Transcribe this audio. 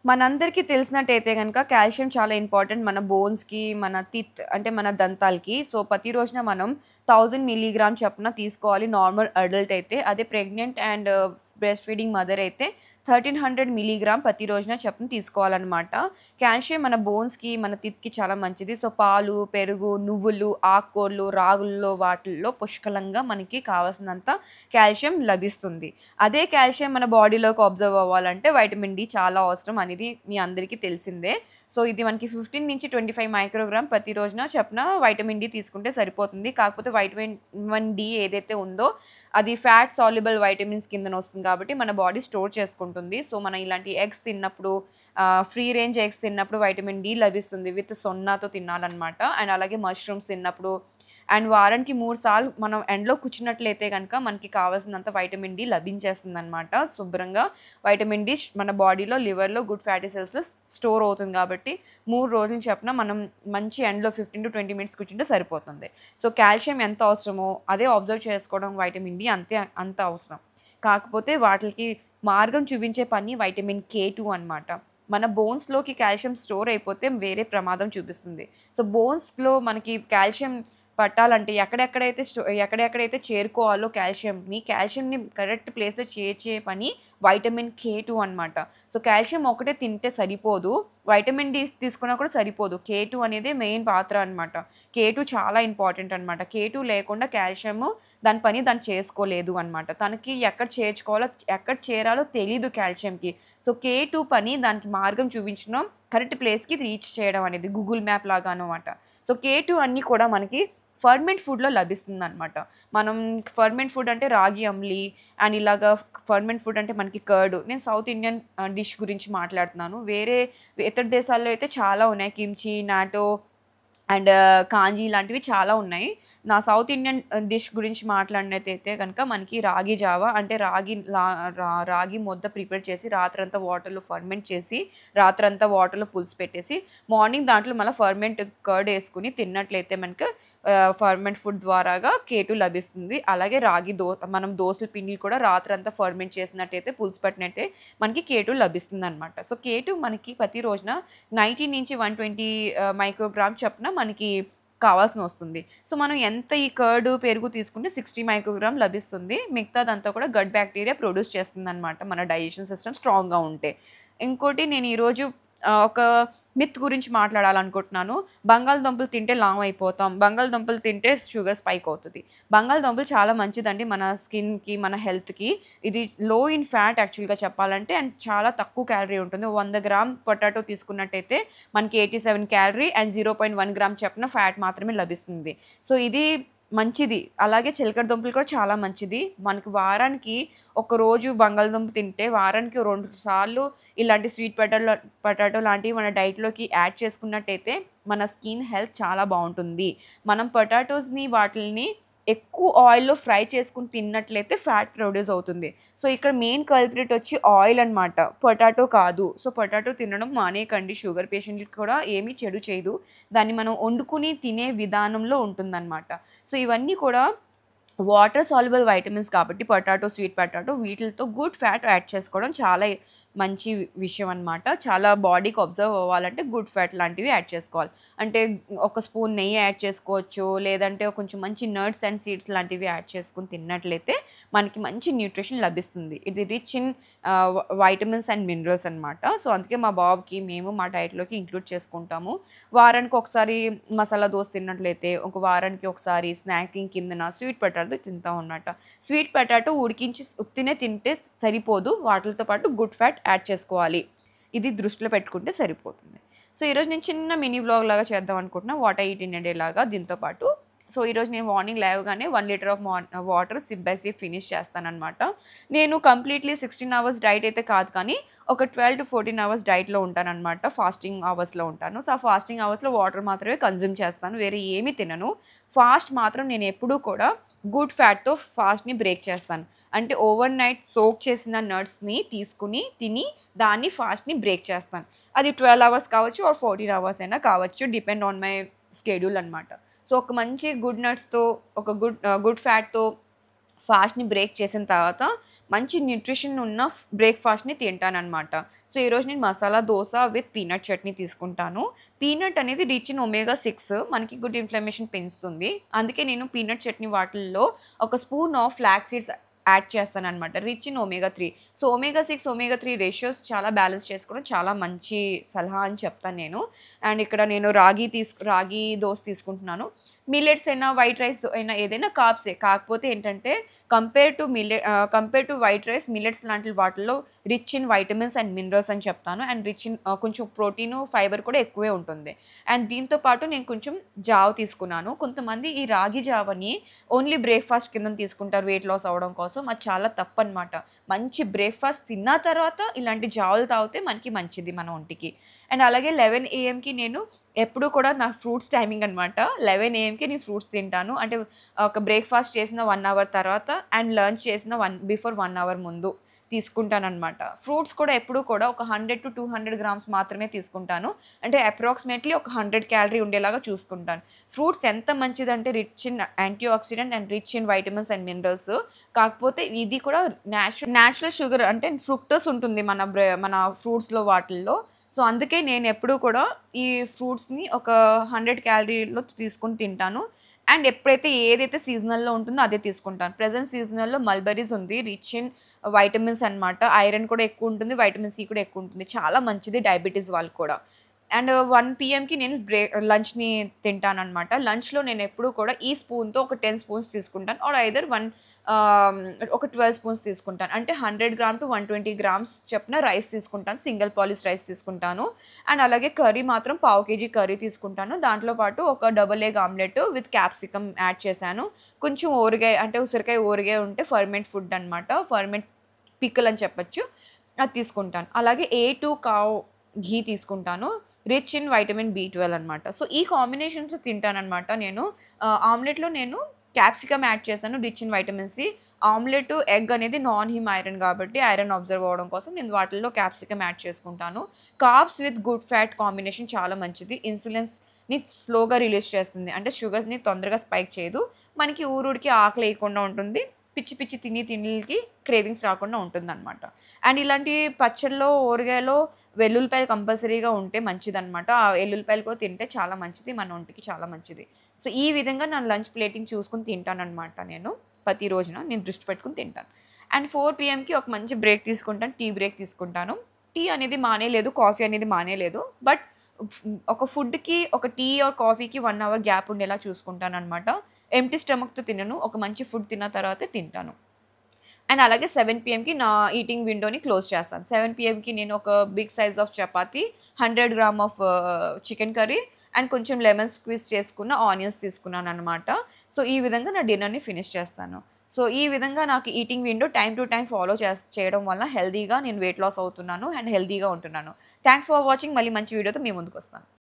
మనందరికీ తెలిసినట్టయితే గనక కాల్షియం చాలా ఇంపార్టెంట్ మన బోన్స్‌కి, మన టీత్ అంటే మన దంతాలకి. సో, ప్రతి రోజున మనం 1000 మిల్లీగ్రామ్ చొప్పున తీసుకోవాలి నార్మల్ అడల్ట్ అయితే. అదే pregnant and breast feeding mother అయితే 1300 మిల్లీగ్రామ్ ప్రతి రోజున చొప్పున తీసుకోవాలనమాట. కాల్షియం మన బోన్స్‌కి, మన టీత్‌కి చాలా మంచిది. సో, పాలు, పెరుగు, నువ్వులు, ఆకుకూరలు, రాగుల్లో వాటిల్లో పుష్కలంగా మనకి కావాల్సినంత కాల్షియం లభిస్తుంది. అదే కాల్షియం మన బాడీలోకి అబ్జర్వ్ అవ్వాలంటే వైటమిన్ డి చాలా అవసరం అనేది మీ అందరికీ తెలిసిందే. సో, ఇది మనకి 15-25 మైక్రోగ్రామ్ ప్రతి రోజున చొప్పున వైటమిన్ డి తీసుకుంటే సరిపోతుంది. కాకపోతే వైటమిన్ డి ఏదైతే ఉందో అది ఫ్యాట్ సాల్యుబుల్ వైటమిన్స్ కిందనొస్తుంది కాబట్టి మన బాడీ స్టోర్ చేసుకుంటుంది. సో, మనం ఇలాంటి ఎగ్స్ తిన్నప్పుడు ఫ్రీ రేంజ్ ఎగ్స్ తిన్నప్పుడు వైటమిన్ డి లభిస్తుంది. విత్ సొన్నాతో తినాలనమాట. అండ్ అలాగే మష్రూమ్స్ తిన్నప్పుడు అండ్ వారానికి 3 సార్లు మనం ఎండలో కూర్చున్నట్లయితే గనక మనకి కావాల్సినంత వైటమిన్ డి లభించేస్తుందనమాట. శుభ్రంగా వైటమిన్ డి మన బాడీలో, లివర్‌లో, గుడ్ ఫ్యాటీ సెల్స్‌లో స్టోర్ అవుతుంది కాబట్టి 3 రోజులు చొప్పున మనం మంచి ఎండలో 15-20 మినిట్స్ కూర్చుంటే సరిపోతుంది. సో, కాల్షియం ఎంత అవసరమో అదే అబ్జర్వ్ చేసుకోవడం వైటమిన్ డి అంత అవసరం. కాకపోతే వాటిలికి మార్గం చూపించే పని వైటమిన్ కే2 అనమాట. మన బోన్స్‌లోకి కాల్షియం స్టోర్ అయిపోతే వేరే ప్రమాదం చూపిస్తుంది. సో, బోన్స్‌లో మనకి కాల్షియం పట్టాలంటే ఎక్కడెక్కడైతే చేరుకోవాలో కాల్షియంని కరెక్ట్ ప్లేస్‌లో చేర్చే పని వైటమిన్ కే2 అనమాట. సో, కాల్షియం ఒకటే తింటే సరిపోదు. వైటమిన్ డి తీసుకున్నా కూడా సరిపోదు. కే2 అనేదే మెయిన్ పాత్ర అనమాట. కే2 చాలా ఇంపార్టెంట్ అనమాట. కే2 లేకుండా కాల్షియము దాని పని దాన్ని చేసుకోలేదు అనమాట. తనకి ఎక్కడ చేర్చుకోవాలో, ఎక్కడ చేరాలో తెలీదు కాల్షియంకి. సో, కే2 పని దానికి మార్గం చూపించడం, కరెక్ట్ ప్లేస్‌కి రీచ్ చేయడం అనేది గూగుల్ మ్యాప్ లాగా అనమాట. సో, కే2 అన్నీ కూడా మనకి ఫర్మెంట్ ఫుడ్‌లో లభిస్తుందనమాట. మనం ఫర్మెంట్ ఫుడ్ అంటే రాగి అంబలి అండ్ ఇలాగా ఫర్మెంట్ ఫుడ్ అంటే మనకి కర్డ్. నేను సౌత్ ఇండియన్ డిష్ గురించి మాట్లాడుతున్నాను. ఇతర దేశాల్లో అయితే చాలా ఉన్నాయి. కిమ్చి, నాటో అండ్ కాంజీ ఇలాంటివి చాలా ఉన్నాయి. నా సౌత్ ఇండియన్ డిష్ గురించి మాట్లాడినట్టయితే గనక మనకి రాగి జావ అంటే రాగి ముద్ద ప్రిపేర్ చేసి రాత్రంతా వాటర్‌లో ఫర్మెంట్ చేసి, రాత్రంతా వాటర్‌లో పులుసు పెట్టేసి, మార్నింగ్ దాంట్లో మళ్ళా ఫర్మెంట్ కర్డ్ యేసుకొని తిన్నట్లయితే మనకు ఫర్మెంట్ ఫుడ్ ద్వారాగా కే2 లభిస్తుంది. అలాగే మనం దోసల పిండిలు కూడా రాత్రంతా ఫర్మెంట్ చేసినట్టయితే పులుసు పట్టినట్టే మనకి కే2 లభిస్తుందనమాట. సో, కే2 మనకి ప్రతి రోజున 90-120 మైక్రోగ్రామ్ చొప్పున మనకి కావాల్సినొస్తుంది. సో, మనం ఎంత ఈ కర్డ్, పెరుగు తీసుకుంటే 60 మైక్రోగ్రామ్ లభిస్తుంది. మిగతాదంతా కూడా గట్ బాక్టీరియా ప్రొడ్యూస్ చేస్తుందనమాట. మన డైజెషన్ సిస్టమ్ స్ట్రాంగ్‌గా ఉంటే. ఇంకోటి నేను ఈరోజు ఒక మిత్ గురించి మాట్లాడాలనుకుంటున్నాను. బంగాళదుంపలు తింటే లావయిపోతాం. బంగాళదుంపలు తింటే షుగర్ స్పైక్ అవుతది. బంగాళదుంపలు చాలా మంచిదండి మన స్కిన్‌కి, మన హెల్త్‌కి. ఇది లో ఇన్ ఫ్యాట్ యాక్చువల్‌గా చెప్పాలంటే అండ్ చాలా తక్కువ క్యాలరీ ఉంటుంది. 100 గ్రామ్ పొటాటో తీసుకున్నట్టయితే మనకి 87 క్యాలరీ అండ్ 0.1 గ్రామ్ చొప్పున ఫ్యాట్ మాత్రమే లభిస్తుంది. సో, ఇది మంచిది. అలాగే చిలకడ దుంపలు కూడా చాలా మంచిది. మనకి వారానికి ఒక రోజు బంగాళదుంప తింటే వారానికి 2 సార్లు ఇలాంటి పొటాటో లాంటివి మన డైట్‌లోకి యాడ్ చేసుకున్నట్టయితే మన స్కిన్ హెల్త్ చాలా బావుంటుంది. మనం పొటాటోస్‌ని వాటిల్ని ఎక్కువ ఆయిల్‌లో ఫ్రై చేసుకొని తిన్నట్లయితే ఫ్యాట్ ప్రొడ్యూస్ అవుతుంది. సో, ఇక్కడ మెయిన్ కల్ప్రిట్ వచ్చి ఆయిల్ అనమాట. పొటాటో కాదు. సో, పొటాటో తినడం మానేయకండి. షుగర్ పేషెంట్‌లకి కూడా ఏమీ చెడు చేయదు. దాన్ని మనం వండుకొని తినే విధానంలో ఉంటుందనమాట. సో, ఇవన్నీ కూడా వాటర్ సాల్యుబుల్ వైటమిన్స్ కాబట్టి పొటాటో, స్వీట్ పొటాటో వీటిలతో గుడ్ ఫ్యాట్ యాడ్ చేసుకోవడం చాలా మంచి విషయం అనమాట. చాలా బాడీకి అబ్జర్వ్ అవ్వాలంటే గుడ్ ఫ్యాట్ లాంటివి యాడ్ చేసుకోవాలి. అంటే ఒక స్పూన్ నెయ్యి యాడ్ చేసుకోవచ్చు. లేదంటే కొంచెం మంచి నట్స్ అండ్ సీడ్స్ లాంటివి యాడ్ చేసుకొని తిన్నట్లయితే మనకి మంచి న్యూట్రిషన్ లభిస్తుంది. ఇది rich in vitamins and minerals అనమాట. సో, అందుకే మా బాబుకి మేము మా డైట్‌లోకి ఇంక్లూడ్ చేసుకుంటాము. వారానికి ఒకసారి మసాలా దోస తిన్నట్లయితే, ఒక వారానికి ఒకసారి స్నాకింగ్ కిందన స్వీట్ పొటాటో తింటాం అనమాట. స్వీట్ పొటాటో ఉడికించి ఉత్తినే తింటే సరిపోదు. వాటిలతో పాటు గుడ్ ఫ్యాట్ యాడ్ చేసుకోవాలి. ఇది దృష్టిలో పెట్టుకుంటే సరిపోతుంది. సో, ఈరోజు నేను చిన్న మినీ వ్లాగ్ లాగా చేద్దాం అనుకుంటున్నా. What I eat in a day లాగా దీంతో పాటు. సో, ఈరోజు నేను మార్నింగ్ లేవగానే 1 litre of water SIP by SIP finish చేస్తాననమాట. నేను కంప్లీట్‌లీ 16 అవర్స్ డైట్ అయితే కాదు కానీ, ఒక 12-14 అవర్స్ డైట్‌లో ఉంటాననమాట. ఫాస్టింగ్ అవర్స్‌లో ఉంటాను. సో, ఆ ఫాస్టింగ్ అవర్స్‌లో వాటర్ మాత్రమే కన్జ్యూమ్ చేస్తాను. వేరే ఏమీ తినను. ఫాస్ట్ మాత్రం నేను ఎప్పుడూ కూడా గుడ్ ఫ్యాట్‌తో ఫాస్ట్‌ని బ్రేక్ చేస్తాను. అంటే ఓవర్ నైట్ సోక్ చేసిన నట్స్‌ని తీసుకొని తిని దాన్ని ఫాస్ట్‌ని బ్రేక్ చేస్తాను. అది 12 అవర్స్ కావచ్చు ఆర్ 14 అవర్స్ అయినా కావచ్చు. డిపెండ్ ఆన్ మై స్కెడ్యూల్ అనమాట. సో, ఒక మంచి గుడ్ నట్స్‌తో ఒక గుడ్ ఫ్యాట్‌తో ఫాస్ట్‌ని బ్రేక్ చేసిన తర్వాత మంచి న్యూట్రిషన్ ఉన్న బ్రేక్‌ఫాస్ట్‌ని తింటాననమాట. సో, ఈరోజు నేను మసాలా దోస విత్ పీనట్ చట్నీ తీసుకుంటాను. పీనట్ అనేది రిచ్ ఇన్ ఒమేగా 6 మనకి గుడ్ ఇన్‌ఫ్లమేషన్ పెంచుతుంది. అందుకే నేను పీనట్ చట్నీ వాటిల్లో ఒక spoon of flax seeds add చేస్తాననమాట. Rich in omega 3. So, omega 6, omega 3 ratios చాలా బ్యాలెన్స్ చేసుకోవడం చాలా మంచి సలహా అని చెప్తాను నేను. అండ్ ఇక్కడ నేను రాగి దోస తీసుకుంటున్నాను. మిల్లెట్స్ అయినా, వైట్ రైస్ అయినా ఏదైనా కార్బ్సే. కాకపోతే ఏంటంటే compare to white rice millets లాంటి వాటిల్లో rich in vitamins and minerals అని చెప్తాను. అండ్ రిచ్ ఇన్ కొంచెం ప్రోటీను, ఫైబర్ కూడా ఎక్కువే ఉంటుంది. అండ్ దీంతో పాటు నేను కొంచెం జావ తీసుకున్నాను. కొంతమంది ఈ రాగి జావని ఓన్లీ బ్రేక్‌ఫాస్ట్ కింద తీసుకుంటారు వెయిట్ లాస్ అవ్వడం కోసం. అది చాలా తప్పనమాట. మంచి బ్రేక్‌ఫాస్ట్ తిన్న తర్వాత ఇలాంటి జావలు తాగితే మనకి మంచిది మన ఒంటికి. అండ్ అలాగే 11 ఏఎంకి నేను ఎప్పుడూ కూడా నా ఫ్రూట్స్ టైమింగ్ అనమాట. 11 ఏఎంకి నేను ఫ్రూట్స్ తింటాను. అంటే ఒక బ్రేక్‌ఫాస్ట్ చేసిన 1 అవర్ తర్వాత అండ్ లంచ్ చేసిన బిఫోర్ 1 అవర్ ముందు తీసుకుంటాననమాట. ఫ్రూట్స్ కూడా ఎప్పుడూ కూడా ఒక 100-200 గ్రామ్స్ మాత్రమే తీసుకుంటాను. అంటే అప్రాక్సిమేట్‌లీ ఒక 100 క్యాలరీ ఉండేలాగా చూసుకుంటాను. ఫ్రూట్స్ ఎంత మంచిదంటే rich in antioxidant and rich in vitamins and minerals. కాకపోతే ఇది కూడా నేచురల్ షుగర్ అంటే ఫ్రుక్టోస్ ఉంటుంది మన ఫ్రూట్స్‌లో వాటిల్లో. సో, అందుకే నేనెప్పుడూ కూడా ఈ ఫ్రూట్స్‌ని ఒక 100 క్యాలరీలో తీసుకొని తింటాను. అండ్ ఎప్పుడైతే ఏదైతే సీజనల్‌లో ఉంటుందో అదే తీసుకుంటాను. ప్రెజెంట్ సీజనల్‌లో మల్బెర్రీస్ ఉంది. రిచ్ ఇన్ వైటమిన్స్ అనమాట. ఐరన్ కూడా ఎక్కువుంటుంది. వైటమిన్ సి కూడా ఎక్కువుంటుంది. చాలా మంచిది డయాబెటిస్ వాళ్ళకి కూడా. అండ్ 1 పీఎంకి నేను లంచ్‌ని తింటాననమాట. లంచ్‌లో నేనెప్పుడూ కూడా ఈ స్పూన్‌తో ఒక 10 స్పూన్స్ తీసుకుంటాను. ఆర్ ఐదర్ ఆహ్, ఒక 12 స్పూన్స్ తీసుకుంటాను. అంటే 100 గ్రామ్ టు 120 గ్రామ్స్ చొప్పున రైస్ తీసుకుంటాను. సింగిల్ పాలిష్ రైస్ తీసుకుంటాను. అండ్ అలాగే కర్రీ మాత్రం పావు కేజీ కర్రీ తీసుకుంటాను. దాంట్లో పాటు ఒక double egg omelette with capsicum add చేశాను. కొంచెం ఊరగాయ అంటే ఉసిరికాయ ఊరగాయ ఉంటే ఫర్మెంట్ ఫుడ్ అనమాట. ఫర్మెంట్ పికిల్ అని చెప్పొచ్చు. అది తీసుకుంటాను. అలాగే A2 కావ్ ఘీ తీసుకుంటాను. రిచ్ ఇన్ వైటమిన్ బి12 అనమాట. సో, ఈ కాంబినేషన్స్ తింటాననమాట నేను. ఆమ్లెట్‌లో నేను క్యాప్సికమ్ యాడ్ చేశాను. Rich in vitamin C. Omelette, egg అనేది నాన్ హిమ్ ఐరన్ కాబట్టి ఐరన్ అబ్జర్వ్ అవ్వడం కోసం నేను వాటిల్లో క్యాప్సికమ్ యాడ్ చేసుకుంటాను. Carbs with good fat combination చాలా మంచిది. ఇన్సులిన్స్‌ని స్లోగా రిలీజ్ చేస్తుంది. అంటే షుగర్‌ని తొందరగా స్పైక్ చేయదు. మనకి ఊరూరికే ఆకలేయకుండా ఉంటుంది. పిచ్చి పిచ్చి తిండిలకి క్రేవింగ్స్ రాకుండా ఉంటుందనమాట. అండ్ ఇలాంటి పచ్చడిలో, ఊరగాయలో వెల్లుల్లిపాయలు కంపల్సరీగా ఉంటే మంచిదనమాట. ఆ ఎల్లుల్లిపాయలు కూడా తింటే చాలా మంచిది. మన ఒంటికి చాలా మంచిది. సో, ఈ విధంగా నా లంచ్ ప్లేటింగ్ చూసుకొని తింటాననమాట నేను. ప్రతి రోజున నేను దృష్టి పెట్టుకొని తింటాను. అండ్ 4 పీఎంకి ఒక మంచి బ్రేక్ తీసుకుంటాను. టీ బ్రేక్ తీసుకుంటాను. టీ అనేది మానేయలేదు. కాఫీ అనేది మానేయలేదు. బట్ ఒక ఫుడ్‌కి ఒక టీ ఆర్ కాఫీకి 1 అవర్ గ్యాప్ ఉండేలా చూసుకుంటాననమాట. ఎంప్టీ స్టమక్‌తో తినను. ఒక మంచి ఫుడ్ తిన్న తర్వాతే తింటాను. అండ్ అలాగే 7 పీఎంకి నా ఈటింగ్ విండోని క్లోజ్ చేస్తాను. 7 పీఎంకి నేను ఒక big size of chapati, 100 gram of chicken curry and కొంచెం లెమన్ స్క్వీజ్ చేసుకున్న ఆనియన్స్ తీసుకున్నాననమాట. సో, ఈ విధంగా నా డిన్నర్‌ని ఫినిష్ చేస్తాను. సో, ఈ విధంగా నాకు eating window time to time follow చేయడం వల్ల హెల్తీగా నేను వెయిట్ లాస్ అవుతున్నాను అండ్ హెల్తీగా ఉంటున్నాను. Thanks for watching. మళ్ళీ మంచి వీడియోతో మీ ముందుకొస్తాను.